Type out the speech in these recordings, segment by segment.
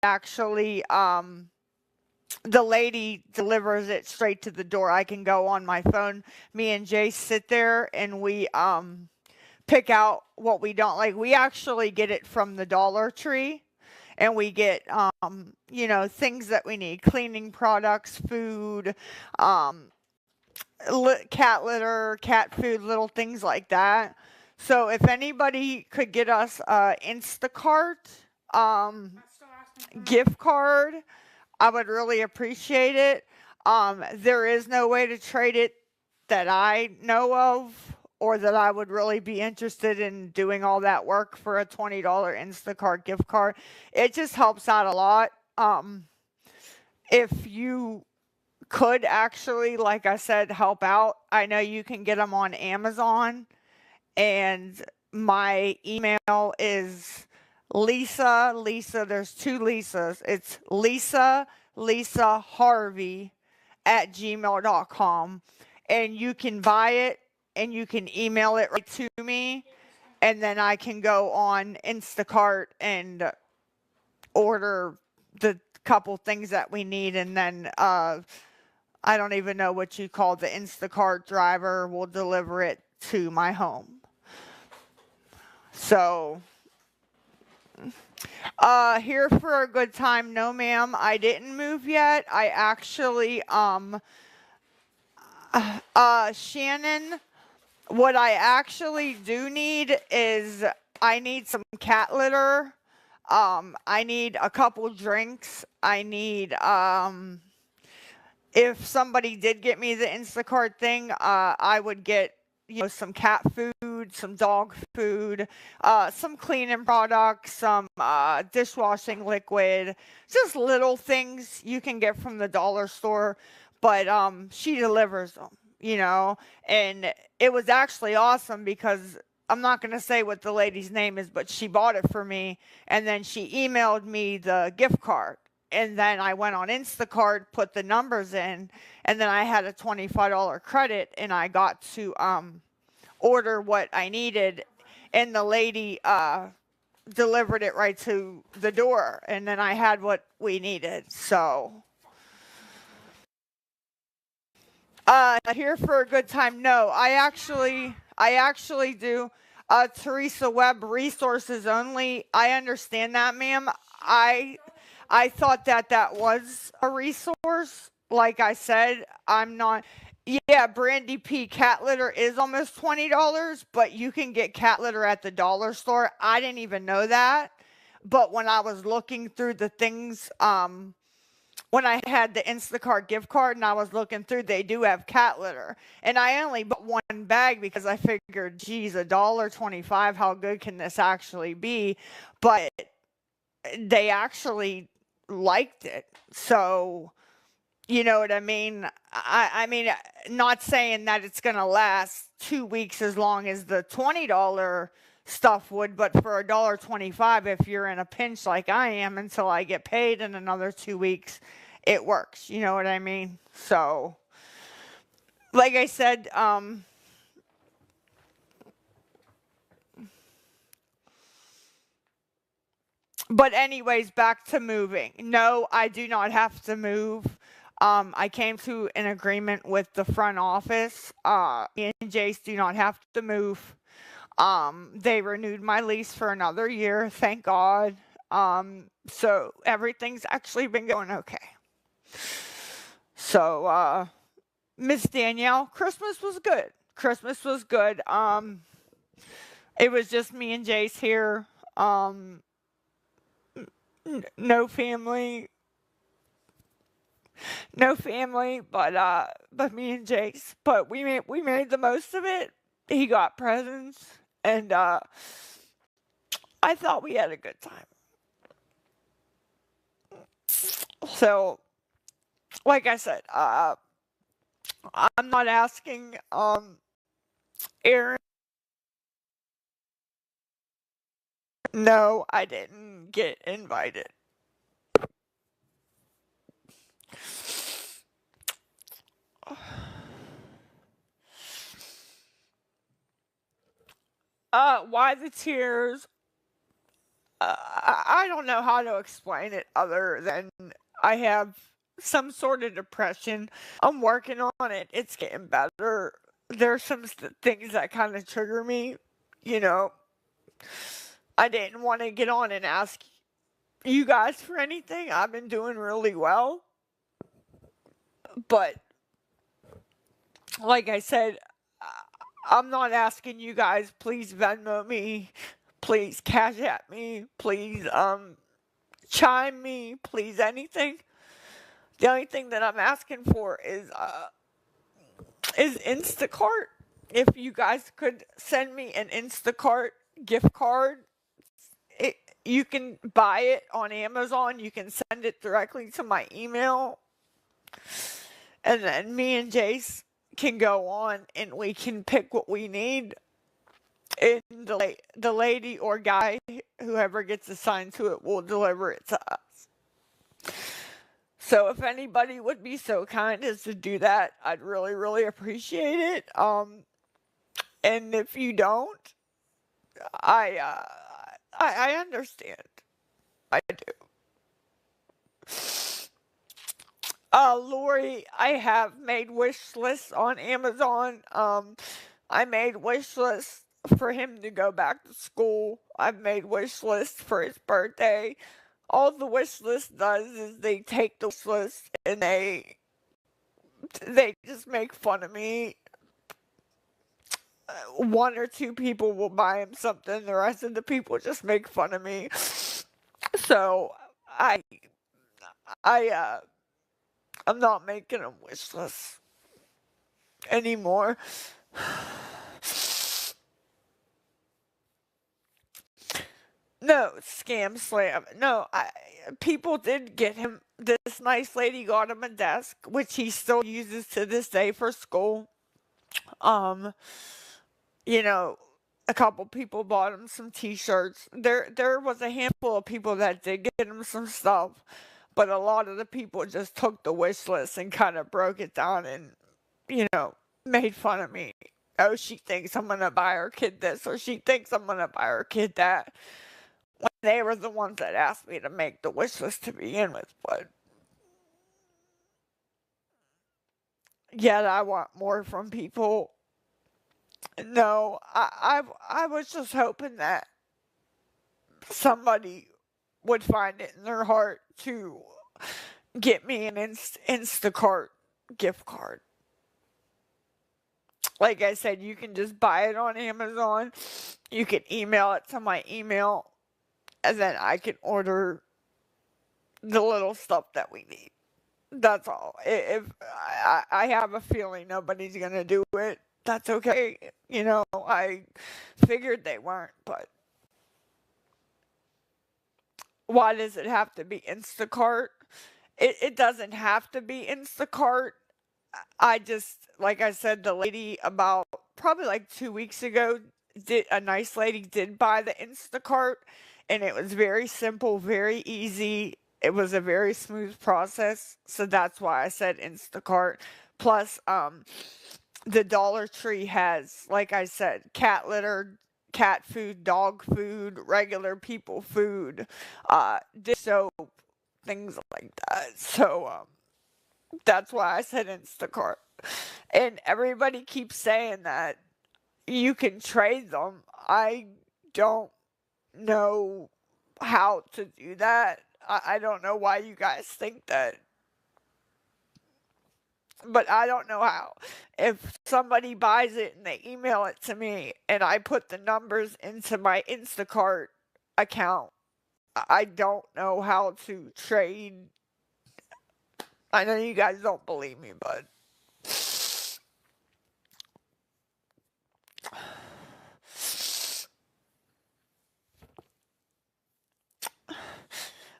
actually, the lady delivers it straight to the door. I can go on my phone. Me and Jay sit there and we pick out what we don't like. We actually get it from the Dollar Tree, and we get things that we need, cleaning products, food, um cat litter, cat food, little things like that. So if anybody could get us Instacart um gift card, I would really appreciate it. There is no way to trade it that I know of, or that I would really be interested in doing all that work for a $20 Instacart gift card. It just helps out a lot. If you could actually, like I said, help out, I know you can get them on Amazon, and my email is Lisa, there's two Lisas. It's Lisa Harvey at gmail.com. And you can buy it and you can email it right to me. And then I can go on Instacart and order the couple things that we need. And then I don't even know what you call the Instacart driver will deliver it to my home. So here for a good time. No, ma'am, I didn't move yet. I actually, Shannon, what I actually do need is I need some cat litter. I need a couple drinks. I need, if somebody did get me the Instacart thing, I would get, some cat food, some dog food, some cleaning products, some dishwashing liquid, just little things you can get from the dollar store. But she delivers them. And it was actually awesome because I'm not going to say what the lady's name is, but she bought it for me, and then she emailed me the gift card. And then I went on Instacart, put the numbers in, and then I had a $25 credit, and I got to order what I needed, and the lady delivered it right to the door, and then I had what we needed. So, here for a good time. No, I actually do. Teresa Webb, resources only. I understand that, ma'am. I thought that was a resource. Like I said, I'm not. Yeah, Brandy P. Cat litter is almost $20, but you can get cat litter at the dollar store. I didn't even know that. But when I was looking through the things, when I had the Instacart gift card and I was looking through, they do have cat litter. And I only bought one bag because I figured, geez, $1.25, how good can this actually be? But they actually liked it. So, you know what I mean? I mean, not saying that it's going to last 2 weeks as long as the $20 stuff would, but for $1.25, if you're in a pinch like I am until I get paid in another 2 weeks, it works. You know what I mean? So, like I said, but anyways, back to moving. No, I do not have to move. I came to an agreement with the front office. Me and Jace do not have to move. They renewed my lease for another year, thank God. So everything's actually been going okay. So, Miss Danielle, Christmas was good. Christmas was good. It was just me and Jace here. No family, no family, but me and Jace. But we made the most of it. He got presents, and I thought we had a good time. So, like I said, I'm not asking Aaron. No, I didn't get invited. Why the tears? I don't know how to explain it other than I have some sort of depression. I'm working on it. It's getting better. There's some things that kind of trigger me. You know, I didn't want to get on and ask you guys for anything. I've been doing really well. But like I said, I'm not asking you guys, please Venmo me, please Cash at me, please chime me, please anything. The only thing that I'm asking for is Instacart. If you guys could send me an Instacart gift card, it, you can buy it on Amazon. You can send it directly to my email. And then me and Jace can go on and we can pick what we need. And the lady or guy, whoever gets assigned to it, will deliver it to us. So if anybody would be so kind as to do that, I'd really, really appreciate it. And if you don't, I understand. I do. Lori, I have made wish lists on Amazon. I made wish lists for him to go back to school. I've made wish lists for his birthday. All the wish list does is they take the wish list and they just make fun of me. One or two people will buy him something. The rest of the people just make fun of me. So I'm not making a wish list anymore. No, scam slam. No, people did get him. This nice lady got him a desk, which he still uses to this day for school. You know, a couple people bought him some T-shirts. There was a handful of people that did get him some stuff, but a lot of the people just took the wish list and kind of broke it down and, made fun of me. Oh, she thinks I'm gonna buy her kid this, or she thinks I'm gonna buy her kid that. When they were the ones that asked me to make the wish list to begin with, but yet I want more from people. No, I was just hoping that somebody would find it in their heart to get me an Instacart gift card. Like I said, you can just buy it on Amazon. You can email it to my email, and then I can order the little stuff that we need. That's all. If I have a feeling nobody's gonna do it, that's okay. I figured they weren't, but why does it have to be Instacart? It doesn't have to be Instacart. I just, like I said, the lady about probably like 2 weeks ago, a nice lady did buy the Instacart, and it was very simple, very easy. It was a very smooth process, so that's why I said Instacart. Plus, the Dollar Tree has, like I said, cat litter, cat food, dog food, regular people food, dish soap, things like that. So, that's why I said Instacart. And everybody keeps saying that you can trade them. I don't know how to do that. I don't know why you guys think that. But I don't know how. If somebody buys it and they email it to me and I put the numbers into my Instacart account, I don't know how to trade. I know you guys don't believe me, but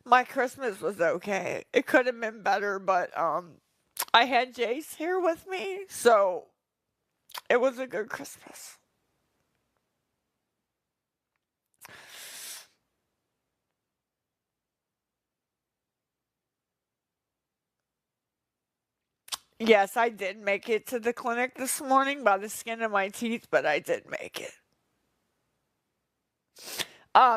my Christmas was okay. It could have been better, but I had Jace here with me, so it was a good Christmas. Yes, I did make it to the clinic this morning by the skin of my teeth, but I did make it.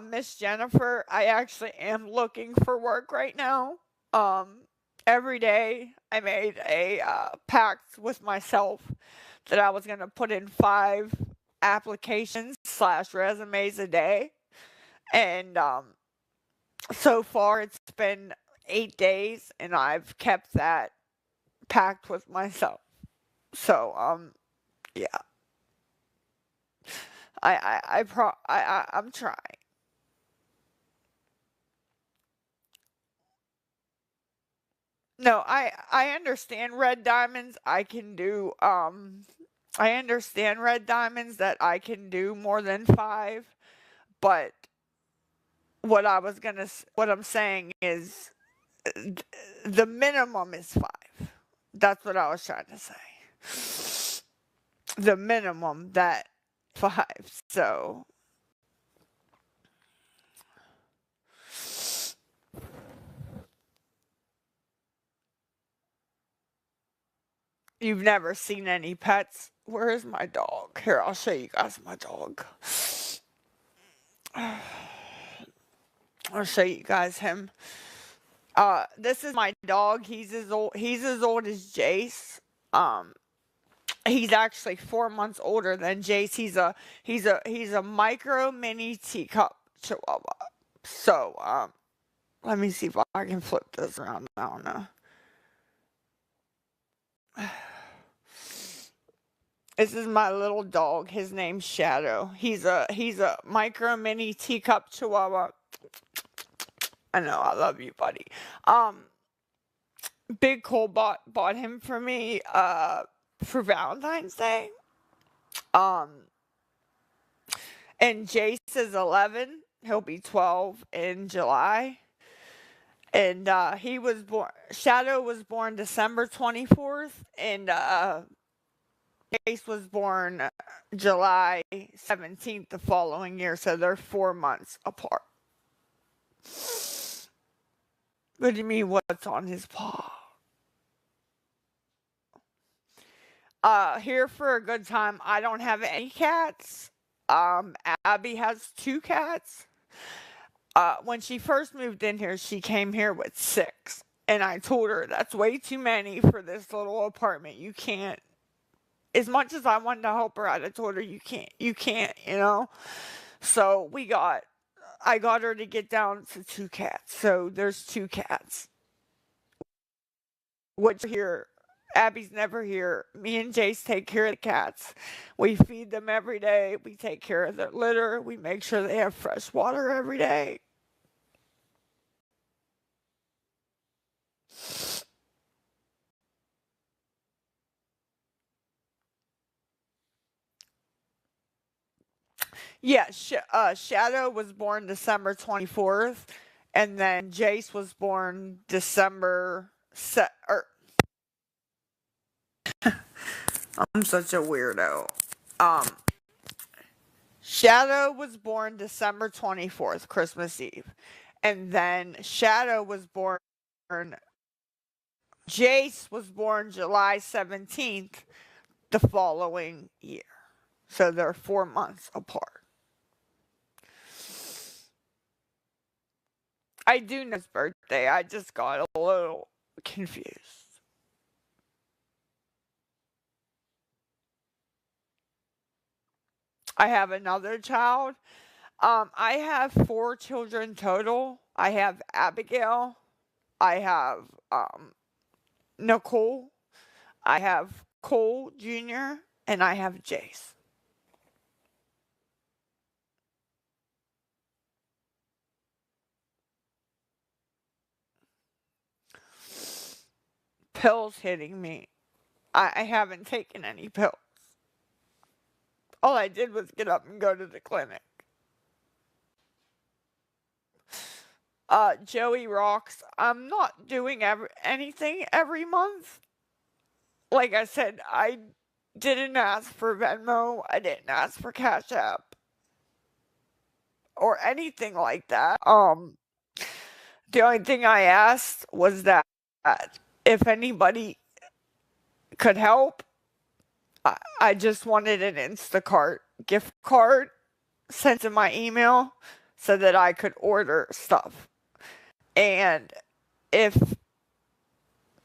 Miss Jennifer, I actually am looking for work right now. Um, every day I made a pact with myself that I was going to put in 5 applications slash resumes a day. And so far it's been 8 days and I've kept that pact with myself. So, yeah, I'm trying. No, I understand red diamonds. I understand red diamonds that I can do more than 5, but what I'm saying is the minimum is 5. That's what I was trying to say. The minimum that 5. So you've never seen any pets? Where is my dog? Here, I'll show you guys my dog. I'll show you guys him. This is my dog. He's as old as Jace. Um, he's actually 4 months older than Jace. He's a micro mini teacup chihuahua. So, let me see if I can flip this around. I don't know. This is my little dog. His name's Shadow. He's a micro mini teacup chihuahua. I know, I love you, buddy. Big Cole bought him for me for Valentine's Day. Um and Jace is 11. He'll be 12 in July. And he was born Shadow was born December 24th and Jace was born July 17th the following year, so they're 4 months apart. What do you mean what's on his paw? Here for a good time. I don't have any cats. Abby has 2 cats. When she first moved in here, she came here with 6. And I told her that's way too many for this little apartment. You can't. As much as I wanted to help her out, I told her you can't, you know? So I got her to get down to 2 cats. So there's 2 cats. Which here, Abby's never here. Me and Jace take care of the cats. We feed them every day. We take care of their litter. We make sure they have fresh water every day. Yeah, Shadow was born December 24th, and then Jace was born December I'm such a weirdo. Um, Shadow was born December 24th, Christmas Eve. And then Shadow was born, Jace was born July 17th the following year. So they're 4 months apart. I do know his birthday. I just got a little confused. I have another child. I have 4 children total. I have Abigail. I have Nicole. I have Cole Jr. and I have Jace. Pills hitting me. I haven't taken any pills. All I did was get up and go to the clinic. Joey rocks. I'm not doing anything every month. Like I said, I didn't ask for Venmo. I didn't ask for Cash App or anything like that. The only thing I asked was that if anybody could help, I just wanted an Instacart gift card sent to my email so that I could order stuff. And if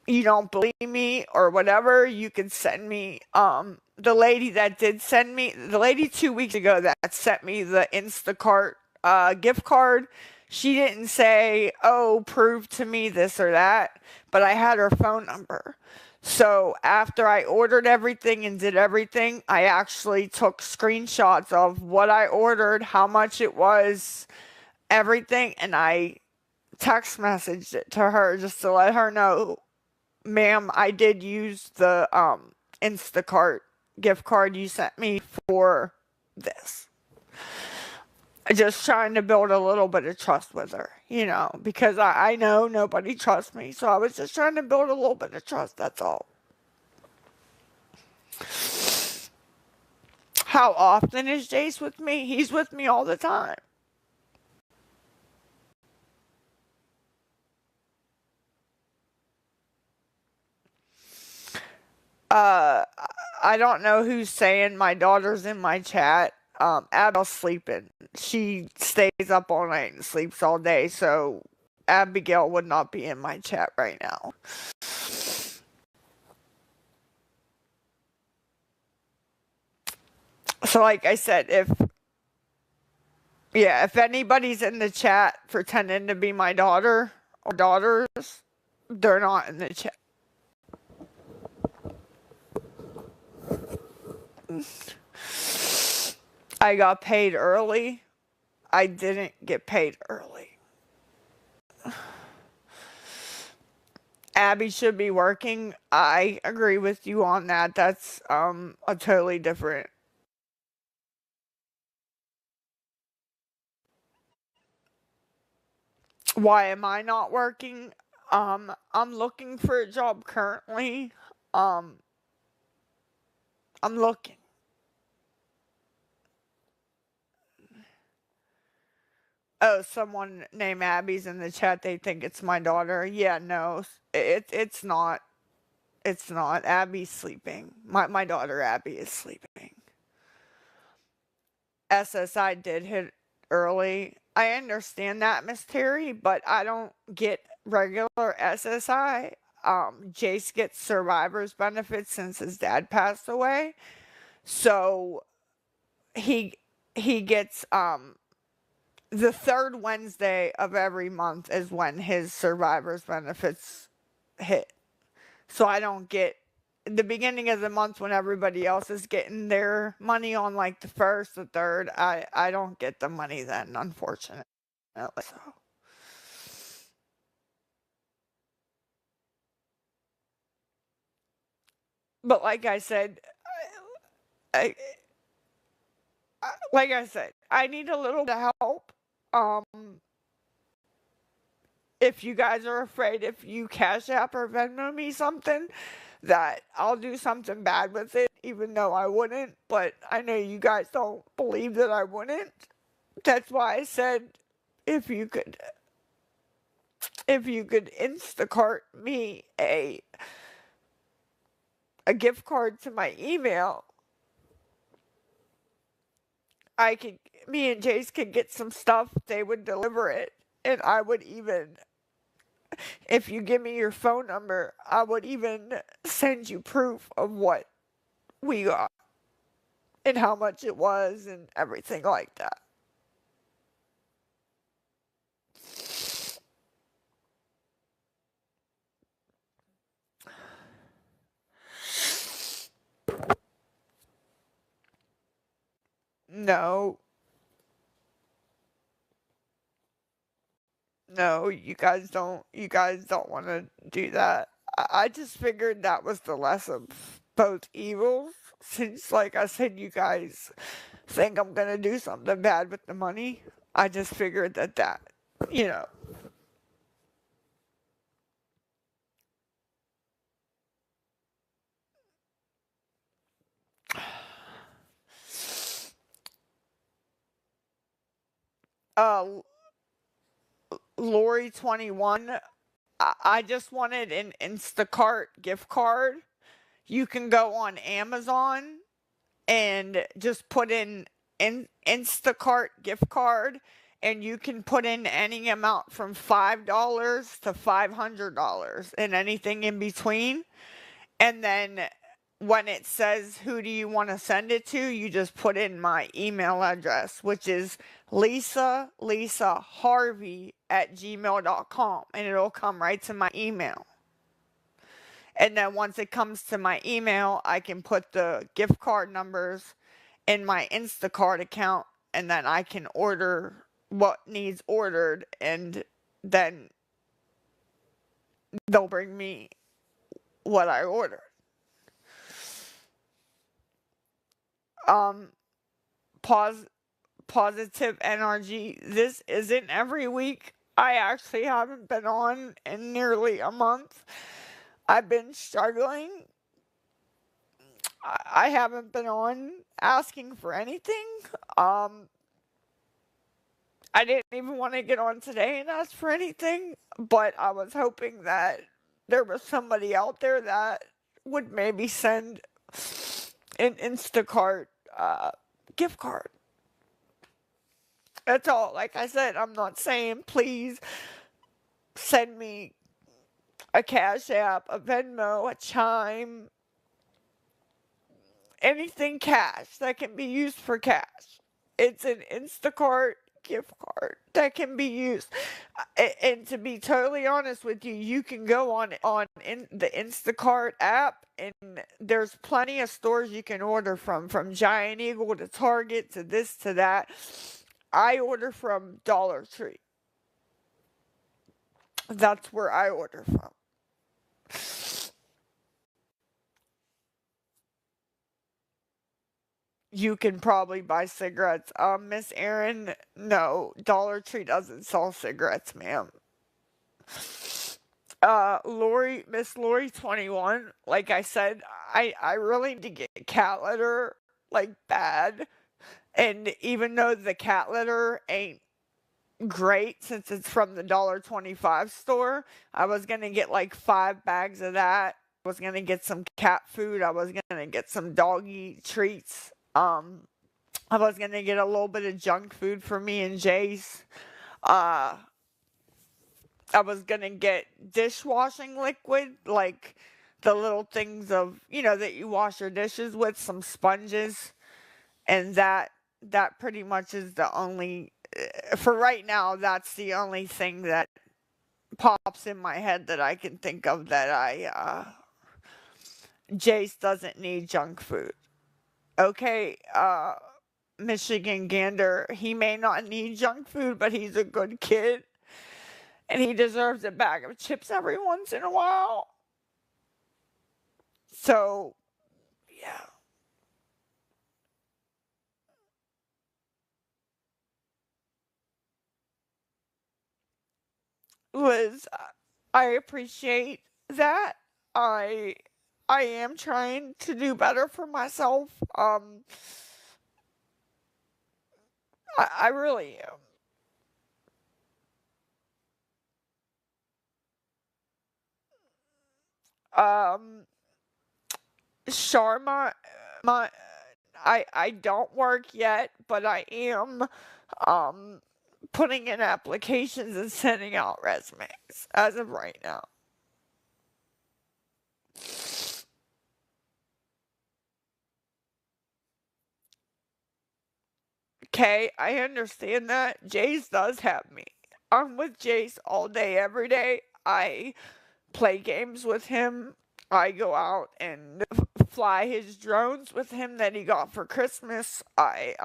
you don't believe me or whatever, you can send me the lady that did send me, the lady 2 weeks ago that sent me the Instacart gift card. She didn't say, oh, prove to me this or that, but I had her phone number. So after I ordered everything and did everything, I actually took screenshots of what I ordered, how much it was, everything, and I text messaged it to her just to let her know, ma'am, I did use the Instacart gift card you sent me for this. Just trying to build a little bit of trust with her, because I know nobody trusts me. So I was just trying to build a little bit of trust, that's all. How often is Jace with me? He's with me all the time. I don't know who's saying my daughter's in my chat. Abigail's sleeping. She stays up all night and sleeps all day, so Abigail would not be in my chat right now. So like I said, if anybody's in the chat pretending to be my daughter or daughters, they're not in the chat. I got paid early. I didn't get paid early. Abby should be working. I agree with you on that. That's a totally different. Why am I not working? I'm looking for a job currently. I'm looking. Oh, someone named Abby's in the chat. They think it's my daughter. Yeah, no, it's not. It's not. Abby's sleeping. My daughter Abby is sleeping. SSI did hit early. I understand that, Miss Terry, but I don't get regular SSI. Jace gets survivor's benefits since his dad passed away. So he gets the third Wednesday of every month is when his survivor's benefits hit. So I don't get the beginning of the month when everybody else is getting their money on like the first, the third. I don't get the money then, unfortunately. So. But like I said, I need a little bit of help. If you guys are afraid, if you Cash App or Venmo me something, that I'll do something bad with it, even though I wouldn't. But I know you guys don't believe that I wouldn't. That's why I said if you could Instacart me a gift card to my email, me and Jace could get some stuff, they would deliver it, and I would even, if you give me your phone number, I would even send you proof of what we got and how much it was and everything like that. No, you guys don't want to do that. I just figured that was the less of both evils, since like I said, you guys think I'm gonna do something bad with the money. I just figured that you know. uh Lori 21, I just wanted an Instacart gift card. You can go on Amazon and just put in Instacart gift card, and you can put in any amount from $5 to $500 and anything in between. And then when it says who do you want to send it to, you just put in my email address, which is Harvey@gmail.com, and it'll come right to my email. And then once it comes to my email, I can put the gift card numbers in my Instacart account, and then I can order what needs ordered, and then they'll bring me what I ordered. Um, pause. Positive energy. This isn't every week. I actually haven't been on in nearly a month. I've been struggling. I haven't been on asking for anything. Um, I didn't even want to get on today and ask for anything, but I was hoping that there was somebody out there that would maybe send an Instacart gift card. That's all. Like I said, I'm not saying please send me a Cash App, a Venmo, a Chime, anything cash that can be used for cash. It's an Instacart gift card that can be used. And to be totally honest with you, you can go on the Instacart app, and there's plenty of stores you can order from Giant Eagle to Target to this to that. I order from Dollar Tree. That's where I order from. You can probably buy cigarettes. Miss Erin, no, Dollar Tree doesn't sell cigarettes, ma'am. Miss Lori 21, like I said, I really need to get cat litter, like bad. And even though the cat litter ain't great since it's from the $1.25 store, I was gonna get like 5 bags of that. I was gonna get some cat food. I was gonna get some doggy treats. I was gonna get a little bit of junk food for me and Jace. Uh, I was gonna get dishwashing liquid, like the little things of, that you wash your dishes with, some sponges, and that pretty much is the only, for right now, that's the only thing that pops in my head that I can think of that Jace doesn't need junk food. Okay, Michigan Gander, he may not need junk food, but he's a good kid. And he deserves a bag of chips every once in a while. So, yeah. Liz, I appreciate that. I I am trying to do better for myself. I really am. Sharma, my I don't work yet, but I am um putting in applications and sending out resumes as of right now. Okay, I understand that. Jace does have me. I'm with Jace all day, every day. I play games with him. I go out and fly his drones with him that he got for Christmas. I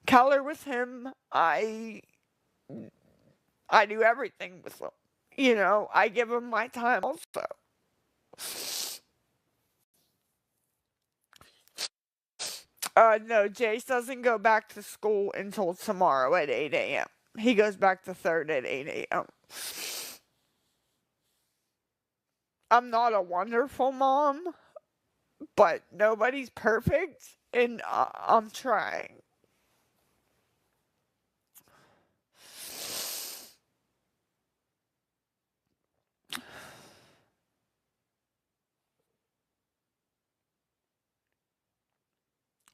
color with him. I do everything with him. I give him my time also. No, Jace doesn't go back to school until tomorrow at 8 a.m. He goes back to third at 8 a.m. I'm not a wonderful mom, but nobody's perfect, and I'm trying.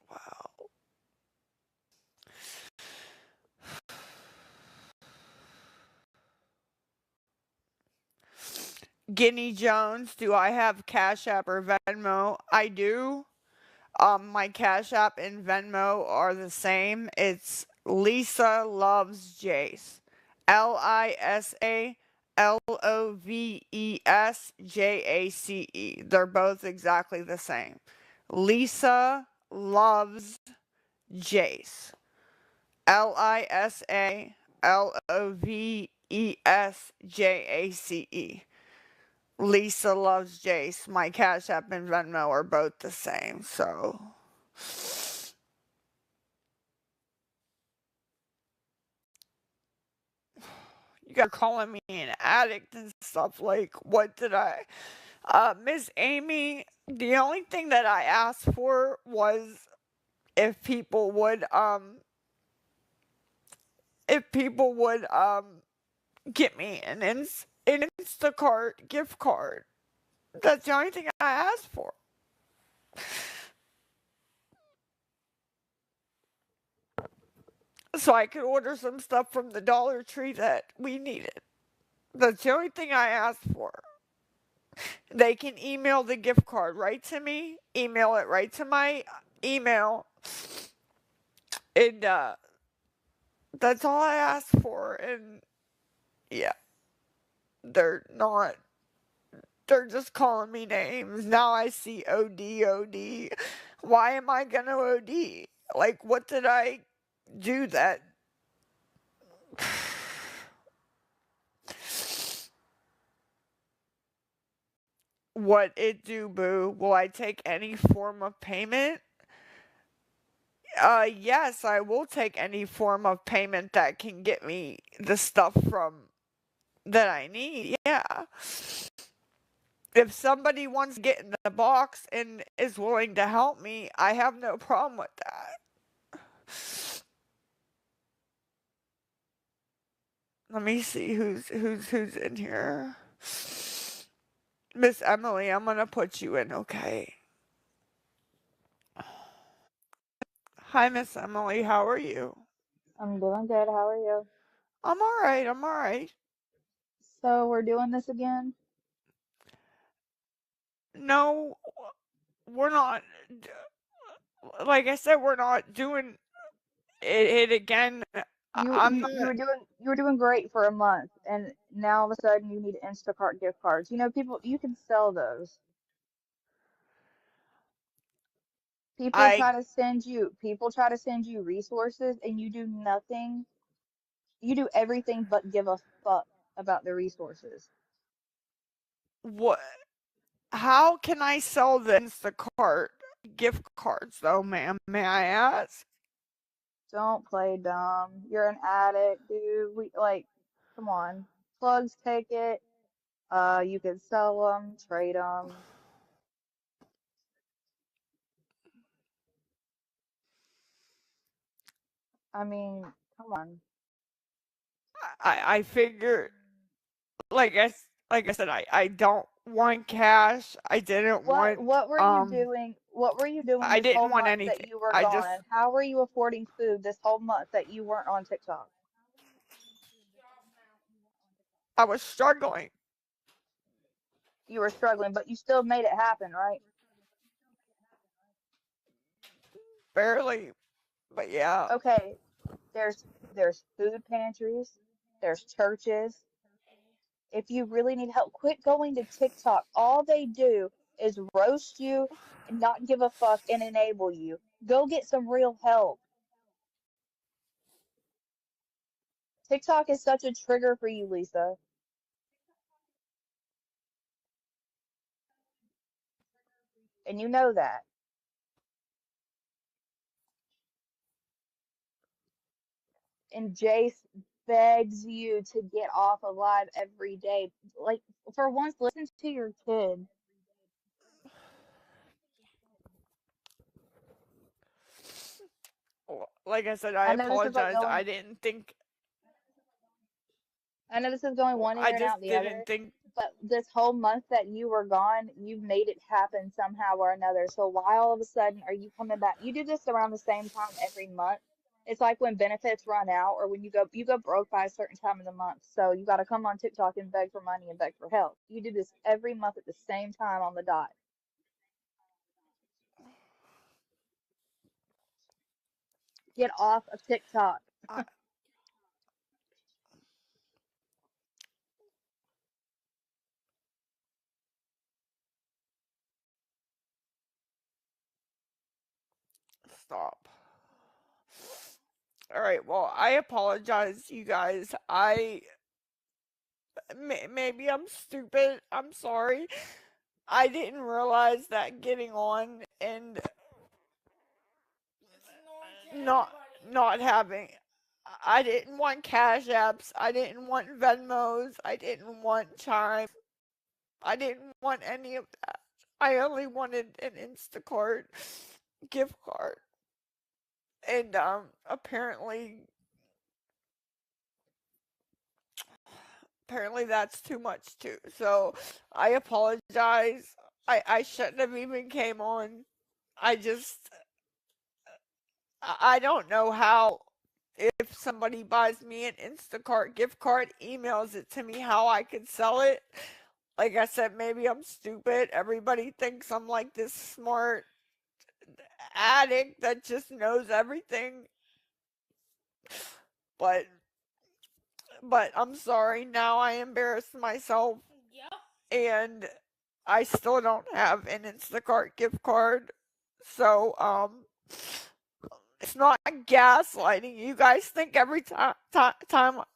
Wow. Guinea Jones, do I have Cash App or Venmo? I do. My Cash App and Venmo are the same. It's Lisa Loves Jace. LISALOVESJACE. They're both exactly the same. Lisa Loves Jace. LISALOVESJACE. Lisa Loves Jace. My Cash App and Venmo are both the same, so. You guys are calling me an addict and stuff. Like, what did I. Miss Amy, the only thing that I asked for was if people would, get me an Instacart gift card. That's the only thing I asked for. So I could order some stuff from the Dollar Tree that we needed. That's the only thing I asked for. They can email the gift card right to me, email it right to my email, and that's all I asked for. And yeah, they're not. They're just calling me names. Now I see OD, OD. Why am I gonna OD? Like, what did I do that? What it do, boo? Will I take any form of payment? Yes, I will take any form of payment that can get me the stuff from that I need. Yeah. If somebody wants to get in the box and is willing to help me, I have no problem with that. Let me see who's in here. Miss Emily, I'm gonna put you in, okay? Hi, Miss Emily. How are you? I'm doing good. How are you? I'm all right. I'm all right. So we're doing this again? No, we're not. Like I said, we're not doing it again. You I'm you not. you were doing great for a month, and now all of a sudden you need Instacart gift cards. You know, people you can sell those. I People try to send you resources, and you do nothing. You do everything but give a fuck about the resources. what? How can I sell the Instacart gift cards though, ma'am? May I ask? Don't play dumb. You're an addict, dude. Come on. Plugs take it. You can sell them, trade them. I mean, come on. I figure like I said, I don't want cash. I didn't What want what were you doing? What were you doing I this whole didn't want month that anything. you were I just gone? How were you affording food this whole month that you weren't on TikTok? I was struggling You were struggling, but you still made it happen, right? barely, but yeah. Okay, there's food pantries, there's churches. If you really need help, quit going to TikTok. All they do is roast you and not give a fuck and enable you. Go get some real help. TikTok is such a trigger for you, Lisa, and you know that. And Jace begs you to get off of live every day. Like, for once, listen to your kid. Like I said, I I know this is like apologize. going, I know this is going one I ear and just out the didn't other, think but this whole month that you were gone, you've made it happen somehow or another. So why all of a sudden are you coming back? You do this around the same time every month. It's like when benefits run out or when you go broke by a certain time of the month. So you got to come on TikTok and beg for money and beg for help. You do this every month at the same time on the dot. Get off of TikTok. I, stop. All right. Well, I apologize, you guys. Maybe I'm stupid. I'm sorry. I didn't realize that getting on and not not having. I didn't want Cash Apps. I didn't want Venmos. I didn't want Chime. I didn't want any of that. I only wanted an Instacart gift card. And apparently that's too much too. So I apologize. I shouldn't have even came on. I just I don't know how if somebody buys me an Instacart gift card, emails it to me, how I could sell it. Like I said, maybe I'm stupid. Everybody thinks I'm like this smart addict that just knows everything. But I'm sorry. Now I embarrassed myself and I still don't have an Instacart gift card. So it's not gaslighting. You guys think every time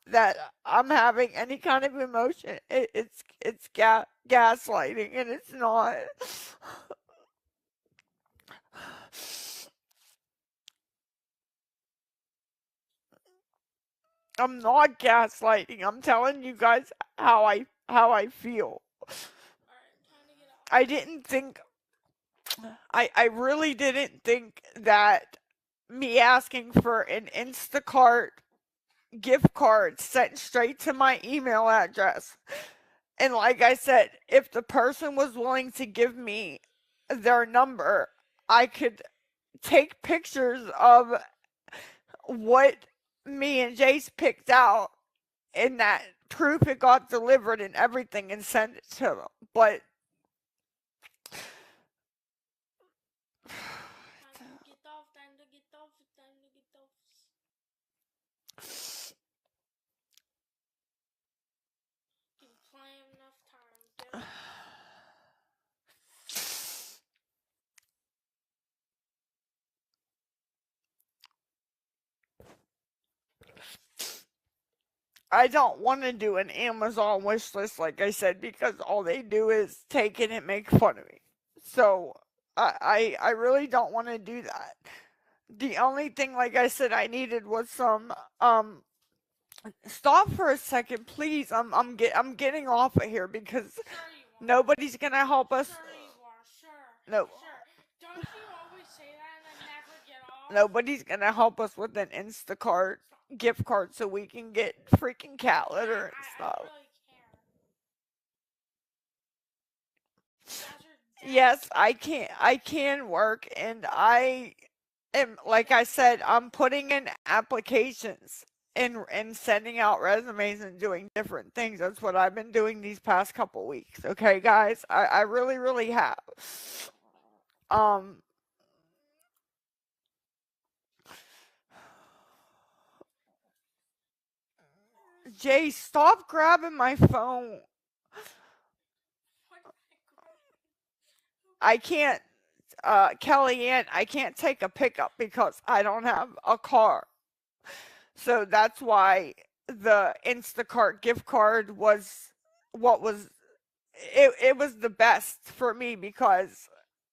that I'm having any kind of emotion, it's gaslighting, and it's not. I'm not gaslighting. I'm telling you guys how I feel. I didn't think I really didn't think that me asking for an Instacart gift card sent straight to my email address. And like I said, if the person was willing to give me their number, I could take pictures of what me and Jace picked out and that proof it got delivered and everything and send it to them. But I don't want to do an Amazon wish list, like I said, because all they do is take it and make fun of me. So I really don't want to do that. The only thing, like I said, I needed was some stop for a second, please. I'm getting off of here because nobody's gonna help us. No, nobody's gonna help us with an Instacart gift card so we can get freaking cat litter and stuff. Yes, I can work and I am, like I said, I'm putting in applications and sending out resumes and doing different things. That's what I've been doing these past couple weeks. Okay, guys? I really, really have. Um Jay, stop grabbing my phone. I can't Kellyanne, I can't take a pickup because I don't have a car. So that's why the Instacart gift card was what was it was the best for me because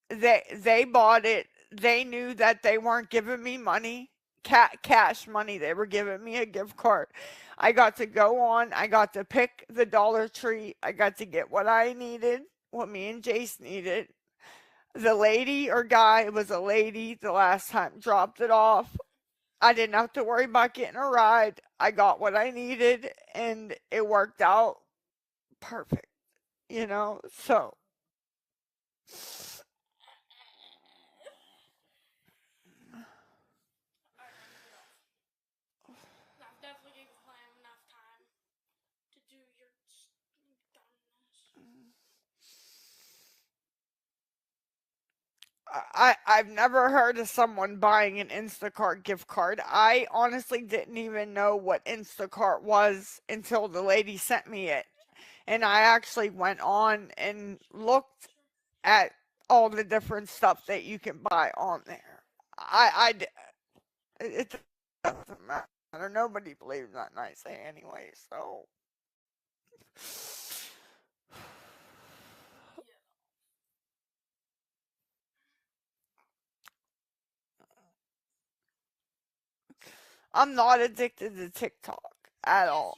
they bought it. They knew that they weren't giving me money, cash money. They were giving me a gift card. I got to go on. I got to pick the Dollar Tree. I got to get what I needed, what me and Jace needed. The lady or guy, it was a lady the last time, dropped it off. I didn't have to worry about getting a ride. I got what I needed and it worked out perfect, you know? So, I've never heard of someone buying an Instacart gift card. I honestly didn't even know what Instacart was until the lady sent me it. And I actually went on and looked at all the different stuff that you can buy on there. It doesn't matter. Nobody believes that I say anyway, so. I'm not addicted to TikTok at all.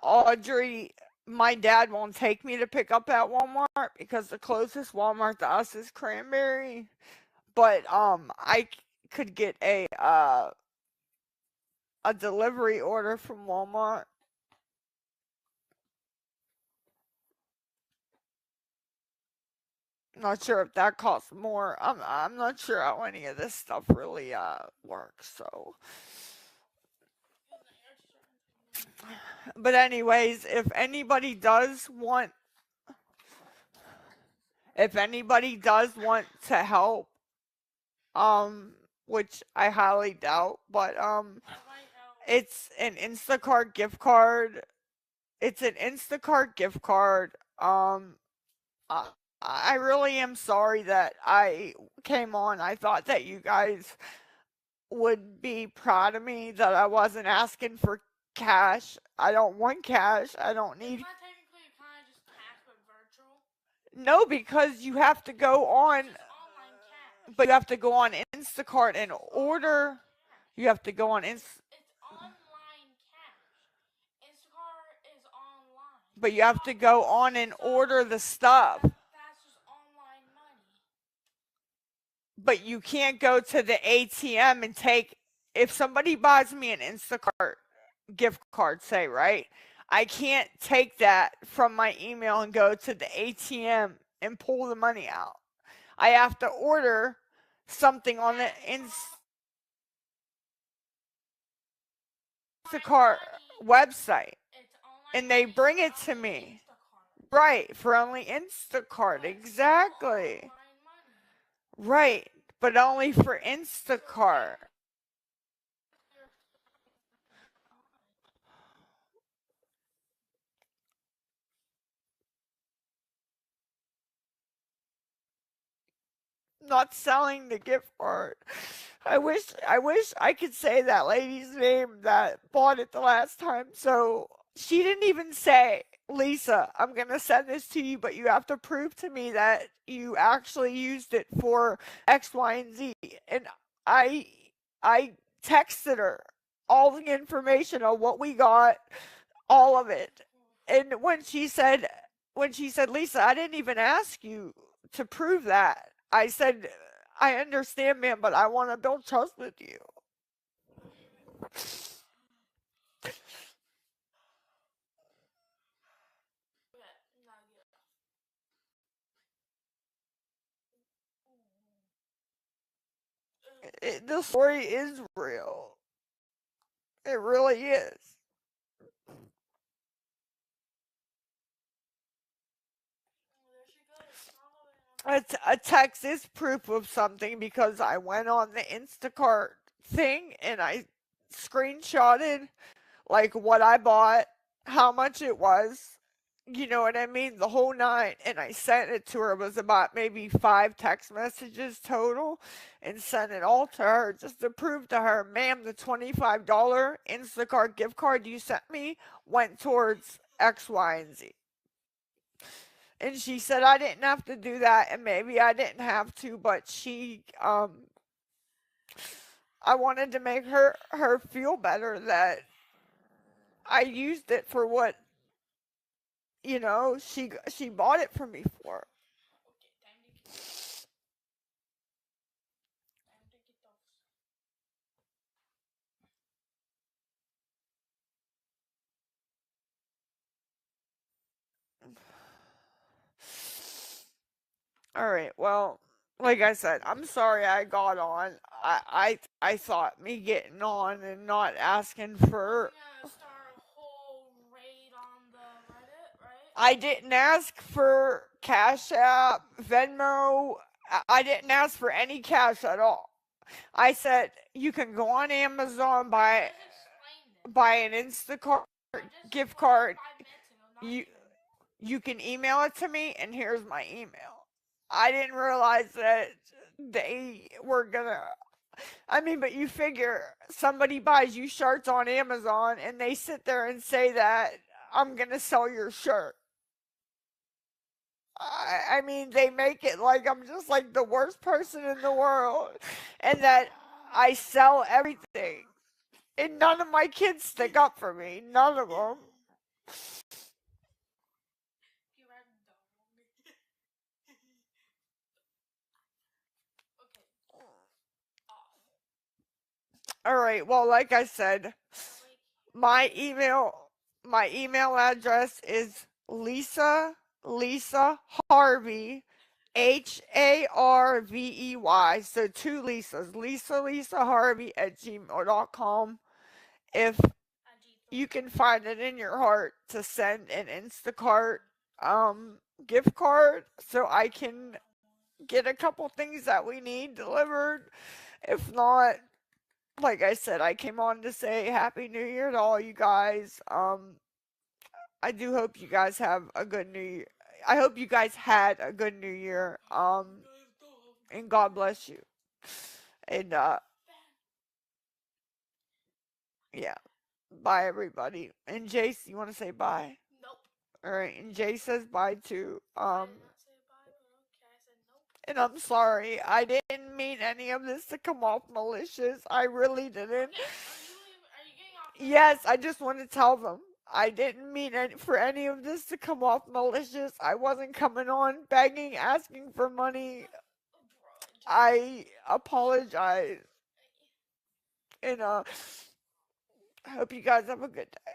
Audrey, my dad won't take me to pick up at Walmart because the closest Walmart to us is Cranberry. But could get a delivery order from Walmart. Not sure if that costs more. I'm not sure how any of this stuff really works. So, but anyways, if anybody does want to help, um, which I highly doubt, but it's an Instacart gift card. It's an Instacart gift card. I, I really am sorry that I came on. I thought that you guys would be proud of me that I wasn't asking for cash. I don't want cash. I don't need. No, because you have to go on. But you have to go on Instacart and order. You have to go on but you have to go on and order the stuff. But you can't go to the ATM and take. If somebody buys me an Instacart gift card, say, right? I can't take that from my email and go to the ATM and pull the money out. I have to order something on the Instacart website and they bring it to me. Right, for only Instacart, exactly. Right, but only for Instacart. Not selling the gift card. I wish I could say that lady's name that bought it the last time. So she didn't even say, Lisa, I'm gonna send this to you, but you have to prove to me that you actually used it for X, Y, and Z. And I I texted her all the information on what we got, all of it. And when she said, Lisa, I didn't even ask you to prove that. I said, I understand, man, but I want to build trust with you. The story is real. It really is. A text is proof of something because I went on the Instacart thing and I screenshotted like what I bought, how much it was, you know what I mean, the whole nine, and I sent it to her. It was about maybe 5 text messages total, and sent it all to her just to prove to her, ma'am, the $25 Instacart gift card you sent me went towards X, Y, and Z. And she said I didn't have to do that, and maybe I didn't have to, but I wanted to make her feel better that I used it for what she bought it from me for. All right. Well, like I said, I'm sorry I got on. I thought me getting on and not asking for. Start a whole raid on the Reddit, right? I didn't ask for Cash App, Venmo. I didn't ask for any cash at all. I said you can go on Amazon, buy an Instacart gift card. You you can email it to me, and here's my email. I didn't realize that they were gonna. I mean, but you figure somebody buys you shirts on Amazon, and they sit there and say that I'm gonna sell your shirt. I mean, they make it like I'm just like the worst person in the world, and that I sell everything. And none of my kids stick up for me. None of them. You are dumb. Okay. All right. Well, like I said, my email address is Lisa Harvey Harvey. So two Lisas. Lisa Harvey at gmail.com. If you can find it in your heart to send an Instacart gift card so I can get a couple things that we need delivered. If not, like I said, I came on to say Happy New Year to all you guys. I do hope you guys have a good New Year. I hope you guys had a good New Year. And God bless you. And yeah, bye everybody. And Jace, you want to say bye? Nope. All right, and Jay says bye too. I did not say bye, but okay. I said nope. And I'm sorry. I didn't mean any of this to come off malicious. I really didn't. Okay. Are you getting off? Yes, I just want to tell them. I didn't mean for any of this to come off malicious. I wasn't coming on begging, asking for money. I apologize. And I hope you guys have a good day.